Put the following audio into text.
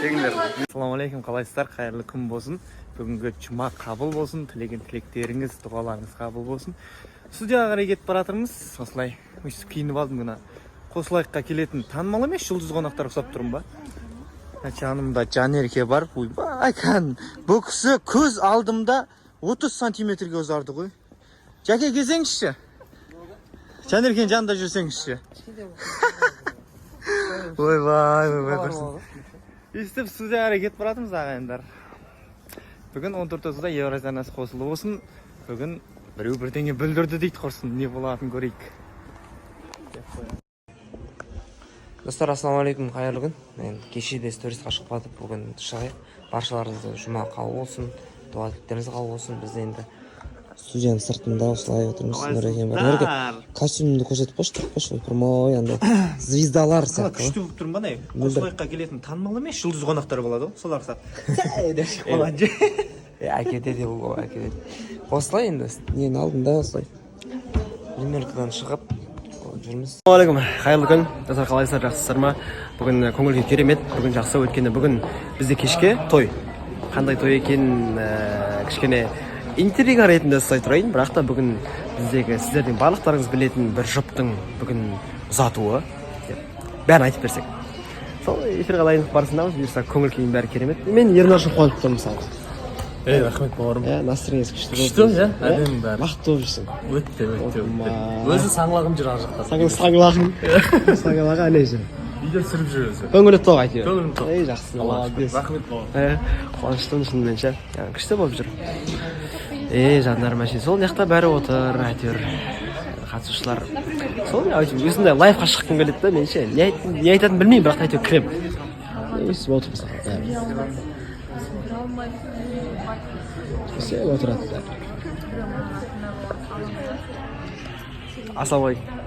Ассалаумалейкум, қалайсыздар? Қайырлы күн болсын. Бүгінгі жұма қабыл болсын, тілеген тілектеріңіз, дұғаларыңыз қабыл болсын. Студияға қарай кетіп баратырмыз. Осылай өйстіп киініп алдым мына. Қосылайыққа келетін танымал емес жұлдыз қонақтар ұқсап тұрмын ба? Жанымда Жанерке бар. Байкан, бұл кісі көз алдымда 30 сантиметрге ұзарды ғой. Жәке кезеңізші. Жанеркенің жанында жүрсеңізші. Ойбай, көрсін. Естіп студияға қарай кетіп баратырмыз ағайындар. Бүгін 14-да Евразия арнасы қосылып болсын. Бүгін біреу бірдеңе бүлдірді дейді, құрсын не болатынын көрейік. Достар, ассалаумалейкум, қайырлы күн. Мен кешеде сторисқа шығып жатып, бүгін шығайық. Баршаларыңызды жұма қабыл болсын, дұға тілектеріңіз қабыл болсын. Біз енді студияның сыртында осылай отырмыз. Нұрекен бар. Нұреке, костюмімді көрсетіп қойшы, тұрып қойшы. Прямой андай звездалар сияқты. Күшті болып тұрмын ба, не? Қосылайыққа келетін танымал емес жұлдыз қонақтар болады ғой, солар сап. Әкетеді бұл, әкетеді. Осылай енді, ненің алдында осылай. Лимеркадан шығып жүрміз. Ассалаумалейкум, қайырлы күн. Достар, қалайсыздар, жақсысыздар ма? Бүгін көңіл күй керемет, бүгін жақсы өткені. Бүгін бізде кешке той. Қандай той екен, кішкене интрига ретінде ұстай тұрайын, бірақ та бүгін біздегі сіздердің барлықтарыңыз білетін бір жұптың бүгін ұзатуы. Бәрін айтып берсек. Сол эфирға дайындық барысындамыз, бұйырса көңіл күйім бәрі керемет. Мен Ернар үшін қуанып тұрмын мысалы. Рахмет бауырым. Настроениеңіз күшті. Күшті, әдемі бәрі. Бақытты болып жүрсің. Өтте. Өзі саңлағым жүр ар жақта. Саңлағың. Саңлағы әле жүр. Үйде сүріп жүр өзі. Көңілі тоқ әйтеуір. Көңілім тоқ. Жақсы. Рахмет бауырым. Қуаныштымын шынымен ше. Күшті болып жүр. Жандарым әшейін сол жақта бәрі отыр әйтеуір. Қатысушылар. Сол өзінде лайфқа шыққым келеді да мен ше. Не айтатынын білмеймін, бірақ әйтеуір кірем. Өйстіп отырмыз бәрі. Все отырады. Ассалаумалейкум.